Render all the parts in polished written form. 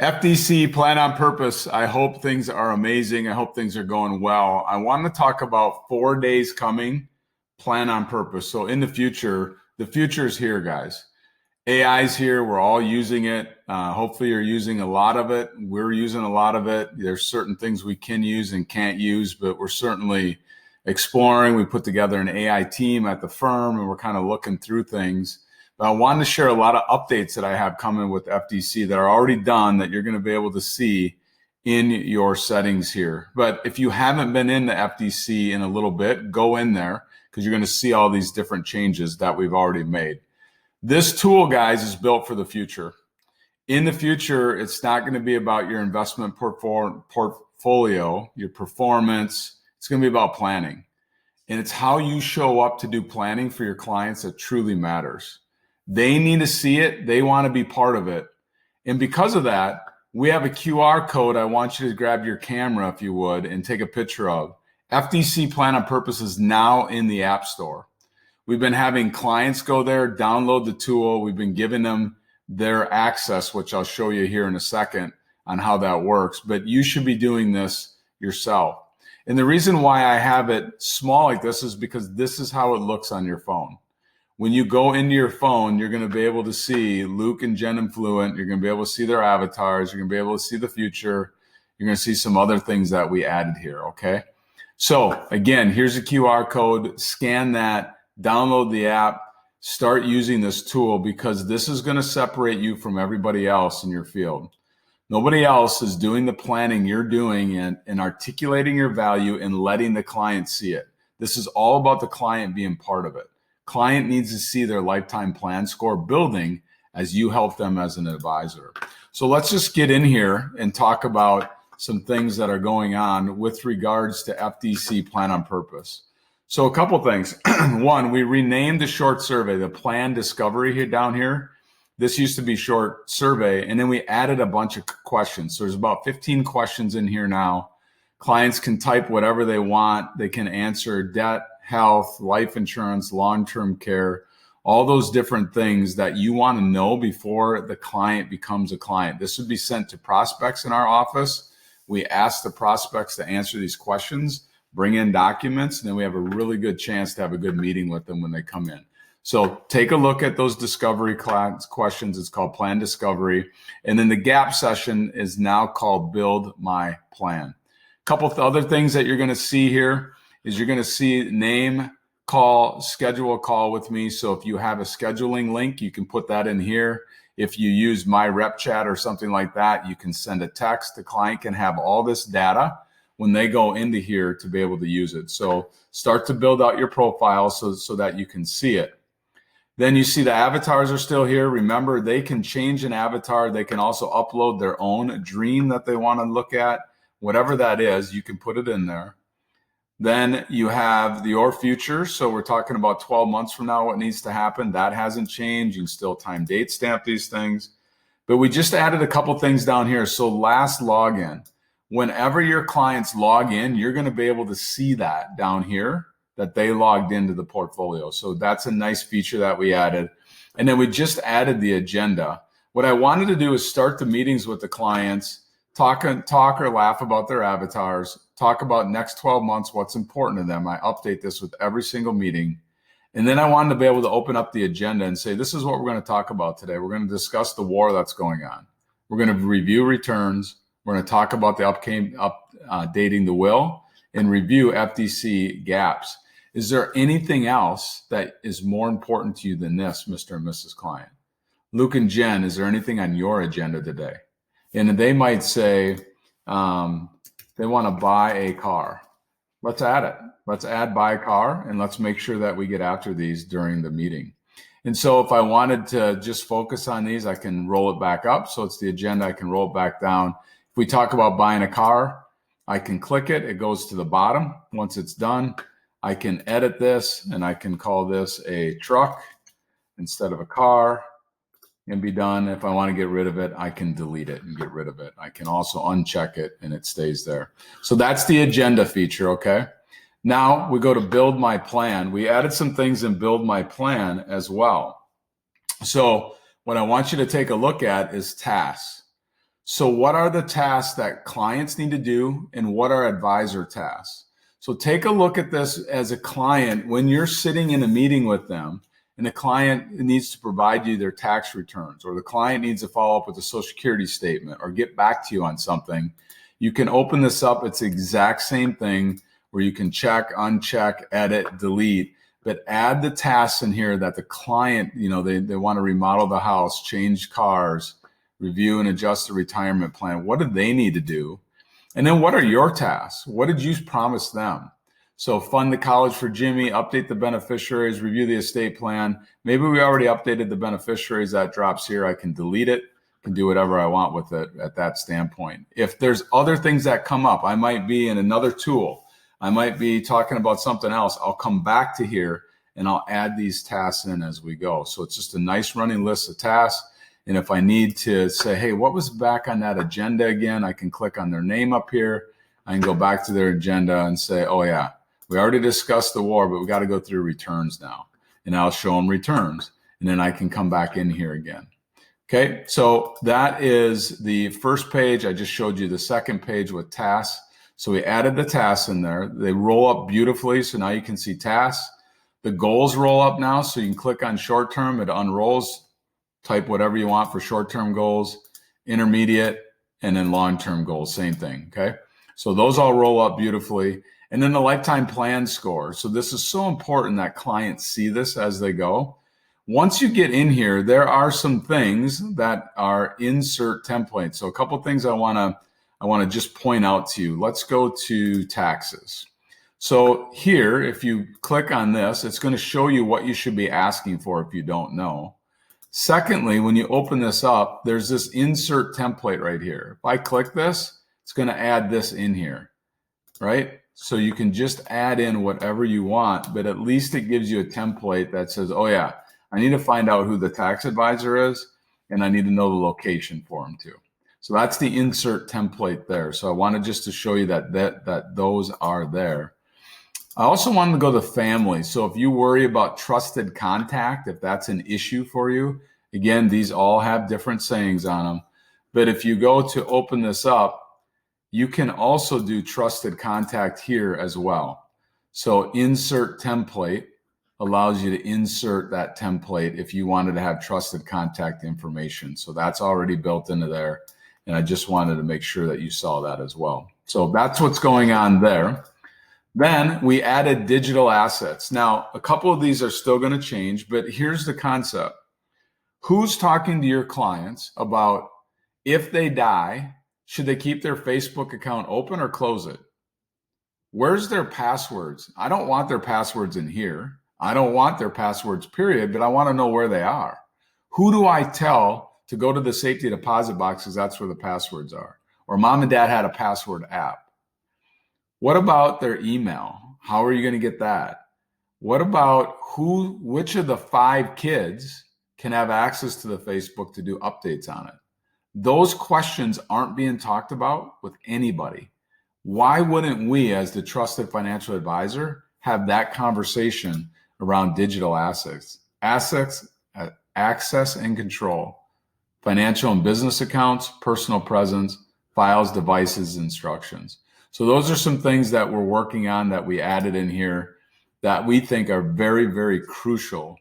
FDC Plan on Purpose. I hope things are amazing. I hope things are going well. I want to talk about 4 days coming, Plan on Purpose. So in the future is here, guys. AI is here. We're all using it. Hopefully you're using a lot of it. We're using a lot of it. There's certain things we can use and can't use, but we're certainly exploring. We put together an AI team at the firm and we're kind of looking through things. But I wanted to share a lot of updates that I have coming with FDC that are already done that you're going to be able to see in your settings here. But if you haven't been into FDC in a little bit, go in there because you're going to see all these different changes that we've already made. This tool, guys, is built for the future. In the future, it's not going to be about your investment portfolio, your performance. It's going to be about planning. And it's how you show up to do planning for your clients that truly matters. They need to see it. They want to be part of it. And because of that, we have a QR code I want you to grab your camera, if you would, and take a picture of. FDC Plan on Purpose is now in the App Store. We've been having clients go there, download the tool. We've been giving them their access, which I'll show you here in a second on how that works. But you should be doing this yourself. And the reason why I have it small like this is because this is how it looks on your phone. When you go into your phone, you're going to be able to see Luke and Jen Influent. You're going to be able to see their avatars. You're going to be able to see the future. You're going to see some other things that we added here, okay? So again, here's a QR code. Scan that, download the app, start using this tool because this is going to separate you from everybody else in your field. Nobody else is doing the planning you're doing and articulating your value and letting the client see it. This is all about the client being part of it. Client needs to see their lifetime plan score building as you help them as an advisor. So let's just get in here and talk about some things that are going on with regards to FDC Plan on Purpose. So a couple things. One, we renamed the short survey, the plan discovery here down here. This used to be short survey, and then we added a bunch of questions. So there's about 15 questions in here now. Clients can type whatever they want. They can answer debt, health, life insurance, long-term care, all those different things that you want to know before the client becomes a client. This would be sent to prospects in our office. We ask the prospects to answer these questions, bring in documents, and then we have a really good chance to have a good meeting with them when they come in. So take a look at those discovery questions. It's called Plan Discovery. And then the gap session is now called Build My Plan. A couple of other things that you're going to see here is you're going to see name, call, schedule a call with me. So if you have a scheduling link, you can put that in here. If you use My Rep Chat or something like that, you can send a text. The client can have all this data when they go into here to be able to use it. So start to build out your profile so that you can see it. Then you see the avatars are still here. Remember, they can change an avatar. They can also upload their own dream that they want to look at. Whatever that is, you can put it in there. Then you have your future. So we're talking about 12 months from now, what needs to happen. That hasn't changed. You can still time date stamp these things. But we just added a couple things down here. So last login. Whenever your clients log in, you're going to be able to see that down here, that they logged into the portfolio. So that's a nice feature that we added. And then we just added the agenda. What I wanted to do is start the meetings with the clients, talk or laugh about their avatars, talk about next 12 months, what's important to them. I update this with every single meeting. And then I wanted to be able to open up the agenda and say, this is what we're going to talk about today. We're going to discuss the war that's going on. We're going to review returns. We're going to talk about the updating the will and review FDC gaps. Is there anything else that is more important to you than this, Mr. and Mrs. Client? Luke and Jen, is there anything on your agenda today? And they might say they want to buy a car. Let's add it. Let's add buy a car, and let's make sure that we get after these during the meeting. And so if I wanted to just focus on these, I can roll it back up. So it's the agenda. I can roll it back down. If we talk about buying a car, I can click it. It goes to the bottom. Once it's done, I can edit this, and I can call this a truck instead of a car and be done. If I want to get rid of it, I can delete it and get rid of it. I can also uncheck it, and it stays there. So that's the agenda feature, okay? Now we go to Build My Plan. We added some things in Build My Plan as well. So what I want you to take a look at is tasks. So what are the tasks that clients need to do and what are advisor tasks? So take a look at this as a client when you're sitting in a meeting with them and the client needs to provide you their tax returns, or the client needs to follow up with a social security statement or get back to you on something. You can open this up. It's the exact same thing where you can check, uncheck, edit, delete, but add the tasks in here that the client, they want to remodel the house, change cars, review and adjust the retirement plan. What do they need to do? And then what are your tasks? What did you promise them? So fund the college for Jimmy, update the beneficiaries, review the estate plan. Maybe we already updated the beneficiaries. That drops here. I can delete it, can do whatever I want with it at that standpoint. If there's other things that come up, I might be in another tool. I might be talking about something else. I'll come back to here and I'll add these tasks in as we go. So it's just a nice running list of tasks. And if I need to say, hey, what was back on that agenda again? I can click on their name up here. I can go back to their agenda and say, oh yeah, we already discussed the war, but we got to go through returns now. And I'll show them returns. And then I can come back in here again. Okay, so that is the first page. I just showed you the second page with tasks. So we added the tasks in there. They roll up beautifully. So now you can see tasks. The goals roll up now. So you can click on short term. It unrolls. Type whatever you want for short-term goals, intermediate, and then long-term goals. Same thing, okay? So those all roll up beautifully. And then the lifetime plan score. So this is so important that clients see this as they go. Once you get in here, there are some things that are insert templates. So a couple things I want to just point out to you. Let's go to taxes. So here, if you click on this, it's going to show you what you should be asking for if you don't know. Secondly, when you open this up, there's this insert template right here. If I click this, it's going to add this in here, right? So you can just add in whatever you want, but at least it gives you a template that says, oh yeah, I need to find out who the tax advisor is, and I need to know the location for him too. So that's the insert template there. So I wanted just to show you that those are there. I also wanted to go to family. So if you worry about trusted contact, if that's an issue for you, again, these all have different sayings on them. But if you go to open this up, you can also do trusted contact here as well. So insert template allows you to insert that template if you wanted to have trusted contact information. So that's already built into there. And I just wanted to make sure that you saw that as well. So that's what's going on there. Then we added digital assets. Now, a couple of these are still going to change, but here's the concept. Who's talking to your clients about if they die, should they keep their Facebook account open or close it? Where's their passwords? I don't want their passwords in here. I don't want their passwords, period, but I want to know where they are. Who do I tell to go to the safety deposit box because that's where the passwords are? Or mom and dad had a password app. What about their email? How are you going to get that? What about which of the 5 kids can have access to the Facebook to do updates on it? Those questions aren't being talked about with anybody. Why wouldn't we, as the trusted financial advisor, have that conversation around digital assets, access and control, financial and business accounts, personal presence, files, devices, instructions? So those are some things that we're working on that we added in here that we think are very, very crucial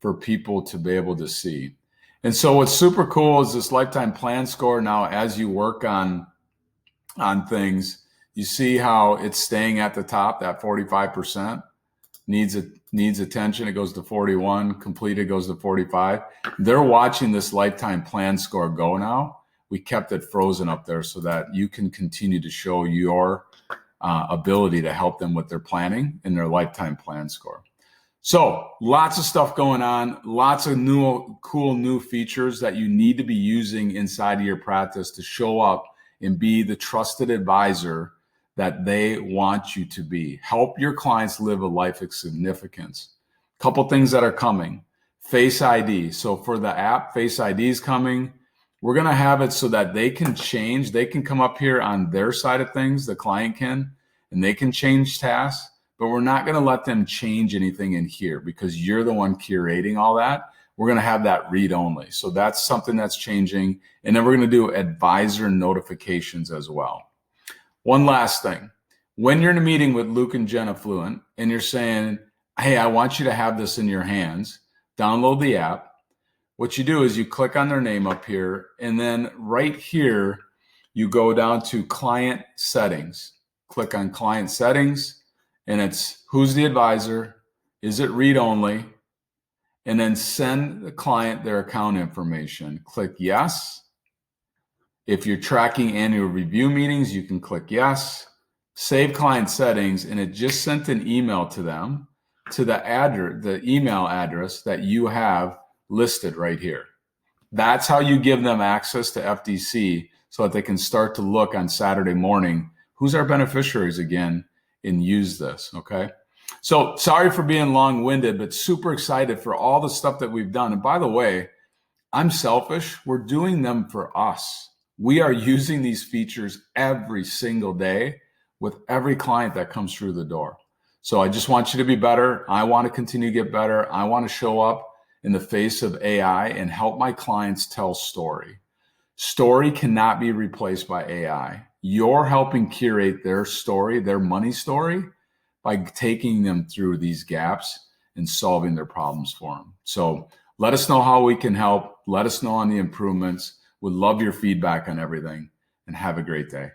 for people to be able to see. And so what's super cool is this lifetime plan score. Now, as you work on things, you see how it's staying at the top, that 45%. Needs attention, it goes to 41. Completed goes to 45. They're watching this lifetime plan score go now. We kept it frozen up there so that you can continue to show your ability to help them with their planning and their lifetime plan score. So lots of stuff going on, lots of cool new features that you need to be using inside of your practice to show up and be the trusted advisor that they want you to be. Help your clients live a life of significance. Couple things that are coming. Face ID. So for the app, Face ID is coming. We're going to have it so that they can change. They can come up here on their side of things, the client can, and they can change tasks, but we're not going to let them change anything in here because you're the one curating all that. we're going to have that read only. So that's something that's changing. And then we're going to do advisor notifications as well. One last thing. When you're in a meeting with Luke and Jenna Fluent and you're saying, hey, I want you to have this in your hands, download the app. What you do is you click on their name up here, and then right here, you go down to client settings. Click on client settings, and it's who's the advisor, is it read only, and then send the client their account information. Click yes. If you're tracking annual review meetings, you can click yes. Save client settings, and it just sent an email to them to the email address that you have listed right here. That's how you give them access to FDC so that they can start to look on Saturday morning, who's our beneficiaries again, and use this, okay? So sorry for being long-winded, but super excited for all the stuff that we've done. And by the way, I'm selfish. We're doing them for us. We are using these features every single day with every client that comes through the door. So I just want you to be better. I want to continue to get better. I want to show up in the face of AI and help my clients tell story. Story cannot be replaced by AI. You're helping curate their story, their money story, by taking them through these gaps and solving their problems for them. So let us know how we can help. Let us know on the improvements. Would love your feedback on everything, and have a great day.